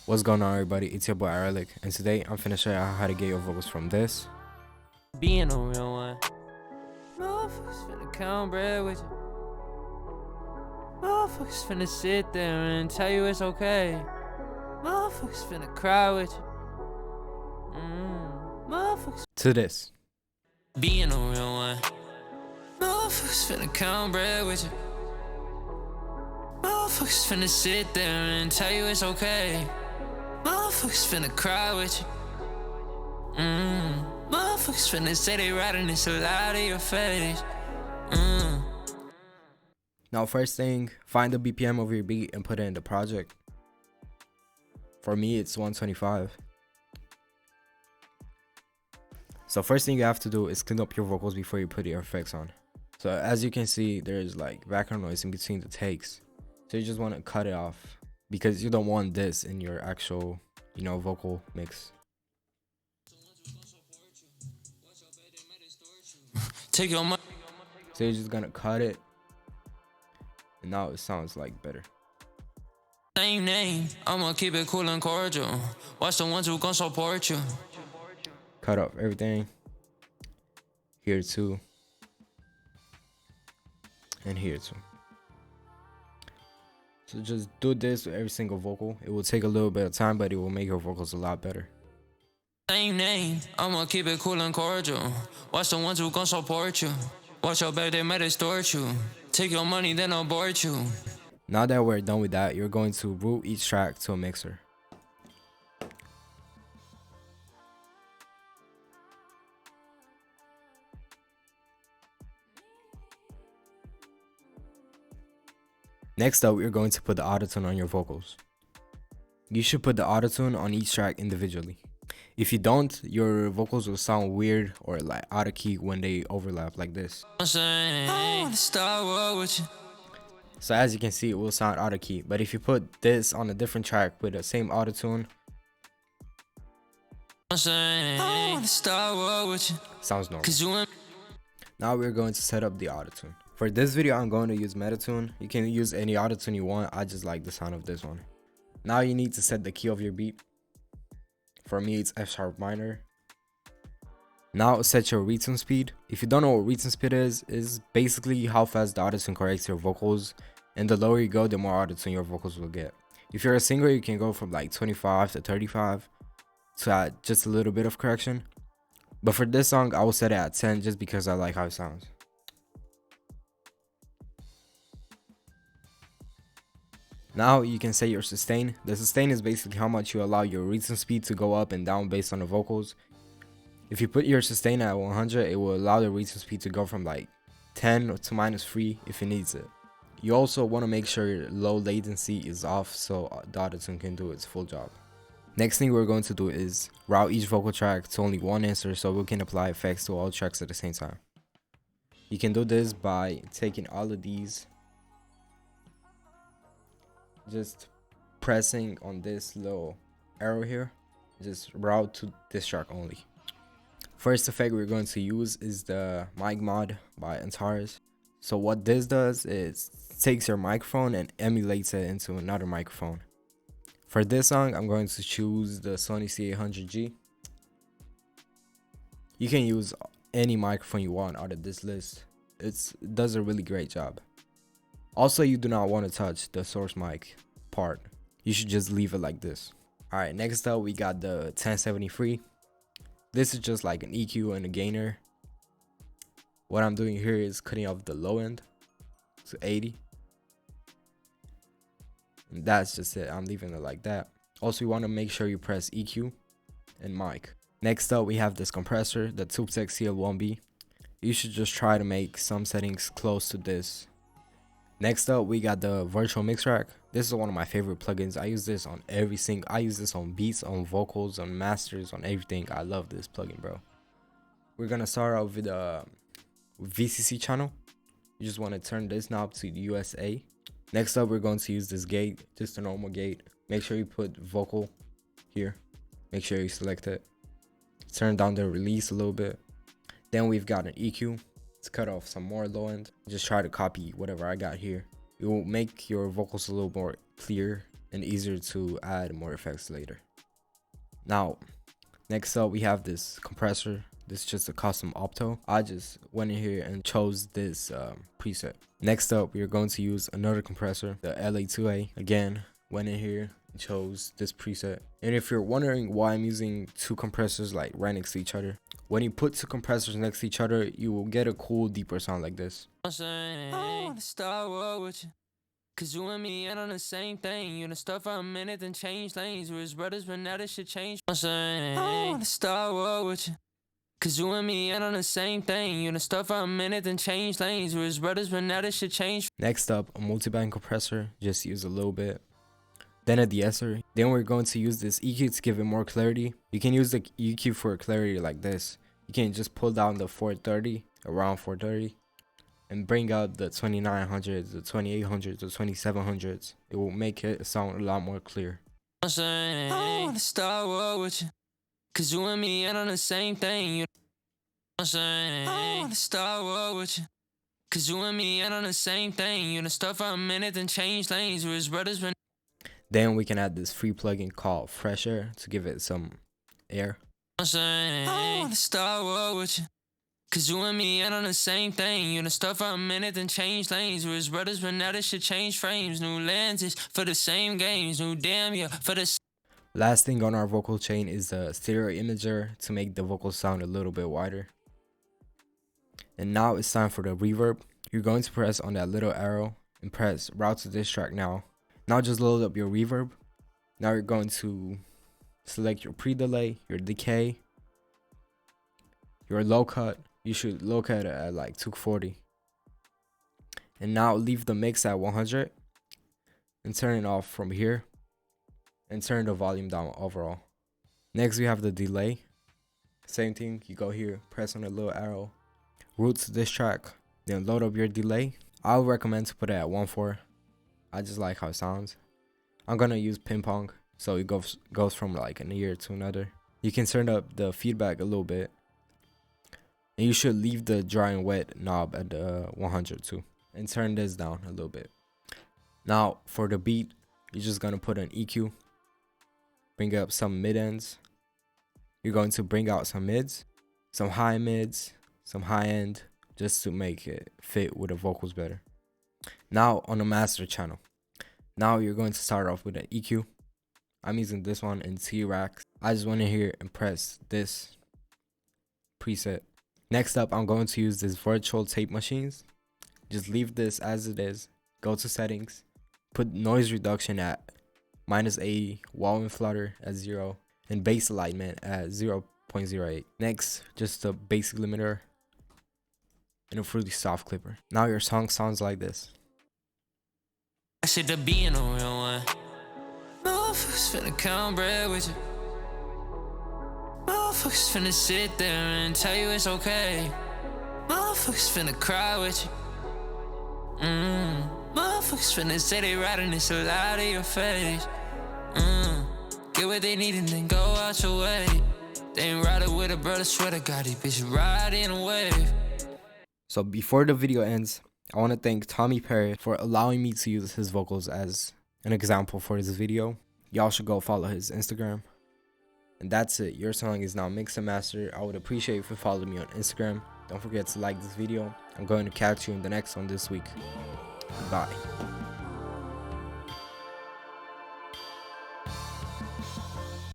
What's going on, everybody? It's your boy irelic, and today I'm finna show you how to get your vocals from this. Being a real one. Motherfuckers finna count bread with you. Motherfuckers finna sit there and tell you it's okay. Motherfuckers finna cry with you. Motherfuckers To this. being a real one. Motherfuckers finna count bread with you. Motherfuckers finna sit there and tell you it's okay. Motherfuckers finna cry with you. Motherfuckers finna say they riding this so loud in your face. Now, first thing, find the BPM of your beat and put it in the project. For me, it's 125. So first thing you have to do is clean up your vocals before you put your effects on. So as you can see, there's like background noise in between the takes. So you just want to cut it off because you don't want this in your actual, vocal mix. Take your money. So you're just gonna cut it, and now it sounds like better. Same name, I'ma keep it cool and cordial. Watch the ones who gon' support you. Cut off everything. Here too. And here too. So just do this with every single vocal. It will take a little bit of time, but it will make your vocals a lot better. Same name, I'ma keep it cool and cordial. Watch the ones who gon' support you. Watch your back, they might extort you. Take your money, then abort you. Now that we're done with that, you're going to route each track to a mixer. Next up, you're going to put the autotune on your vocals. You should put the autotune on each track individually. If you don't, your vocals will sound weird or like out of key when they overlap like this. I wanna start war with you. So as you can see, it will sound out of key. But if you put this on a different track with the same autotune, I wanna start war with you. sounds normal. Cause you and Now we're going to set up the autotune. For this video, I'm going to use Metatune. You can use any autotune you want. I just like the sound of this one. Now you need to set the key of your beat. For me, it's F sharp minor. Now set your retune speed. If you don't know what retune speed is basically how fast the autotune corrects your vocals. And the lower you go, the more autotune your vocals will get. If you're a singer, you can go from like 25 to 35 to add just a little bit of correction. But for this song, I will set it at 10 just because I like how it sounds. Now you can set your sustain. The sustain is basically how much you allow your retune speed to go up and down based on the vocals. If you put your sustain at 100, it will allow the retune speed to go from like 10 to -3 if it needs it. You also want to make sure your low latency is off so the autotune can do its full job. Next thing we're going to do is route each vocal track to only one answer so we can apply effects to all tracks at the same time. You can do this by taking all of these, just pressing on this little arrow here, just route to this track only. First effect we're going to use is the mic mod by Antares. So what this does is takes your microphone and emulates it into another microphone. For this song, I'm going to choose the Sony CL1-B. You can use any microphone you want out of this list. It does a really great job. Also, you do not want to touch the source mic part. You should just leave it like this. Alright, next up we got the 1073. This is just like an EQ and a gainer. What I'm doing here is cutting off the low end to 80. And that's just it. I'm leaving it like that. Also, you want to make sure you press EQ and mic. Next up we have this compressor, the Tubetech CL1-B. You should just try to make some settings close to this. Next up we got the virtual mix rack. This is one of my favorite plugins. I use this on I use this on beats, on vocals, on masters, on everything. I love this plugin, bro. We're gonna start out with a VCC channel. You just want to turn this knob to USA. Next up we're going to use this gate, just a normal gate. Make sure you put vocal here. Make sure you select it. Turn down the release a little bit. Then we've got an EQ to cut off some more low end. Just try to copy whatever I got here. It will make your vocals a little more clear and easier to add more effects later. Now, next up we have this compressor. This is just a custom opto. I just went in here and chose this preset. Next up, we are going to use another compressor, the LA2A. Again, went in here and chose this preset. And if you're wondering why I'm using two compressors like right next to each other, when you put two compressors next to each other, you will get a cool, deeper sound like this. I wanna start war with you, cause you and me ain't on the same thing. You done stuff for a minute, then change lanes. We're his brothers, but now this shit change. I wanna start war with you, cause you and me ain't on the same thing. You done stuff for a minute, then change lanes. We're his brothers, but now this shit change. Next up, a multiband compressor, just use a little bit. Then a de-esser. Then we're going to use this EQ to give it more clarity. You can use the EQ for clarity like this. You can just pull down the 430, around 430, and bring up the 2900s, the 2800s, the 2700s. It will make it sound a lot more clear. I wanna start war with you, cause you and me ain't on the same thing. I wanna start war with you, cause you and me ain't on the same thing. You done stuff for a minute, then change lanes. We're his brothers, but then we can add this free plugin called Fresh Air to give it some air. I wanna start war with you, cause you and me ain't on the same thing. You done stuff for a minute, then change lanes. We're his brothers, but now this shit change frames. New lenses for the same games. New damn yeah for the Last thing on our vocal chain is the stereo imager to make the vocals sound a little bit wider. And now it's time for the reverb. You're going to press on that little arrow and press route to this track now. Now just load up your reverb. Now you're going to select your pre-delay, your decay, your low cut. You should low cut it at like 240. And now leave the mix at 100 and turn it off from here and turn the volume down overall. Next we have the delay. Same thing, you go here, press on the little arrow, route to this track, then load up your delay. I would recommend to put it at 1.4. I just like how it sounds. I'm gonna use ping pong, so it goes from like an ear to another. You can turn up the feedback a little bit, and you should leave the dry and wet knob at 100 too, and turn this down a little bit. Now for the beat, you're just gonna put an EQ, bring up some mid ends. You're going to bring out some mids, some high mids, some high end, just to make it fit with the vocals better. Now on the master channel, now you're going to start off with an EQ. I'm using this one in T-Rack. I just went in here and press this preset. Next up, I'm going to use this virtual tape machines. Just leave this as it is. Go to settings, put noise reduction at -80, wall and flutter at 0, and bass alignment at 0.08. Next, just a basic limiter and a fruity soft clipper. Now your song sounds like this. I said to being a real one. Motherfuckers finna count bread with you. Motherfuckers finna sit there and tell you it's okay. Motherfuckers finna cry with you. Motherfuckers finna say they riding this a lot of your face. Get what they need and then go out your way. They ain't riding with a brother, swear to God, these bitches riding a wave. So before the video ends, I want to thank Tommy Perry for allowing me to use his vocals as an example for this video. Y'all should go follow his Instagram. And that's it. Your song is now mixed and mastered. I would appreciate if you followed me on Instagram. Don't forget to like this video. I'm going to catch you in the next one this week. Bye.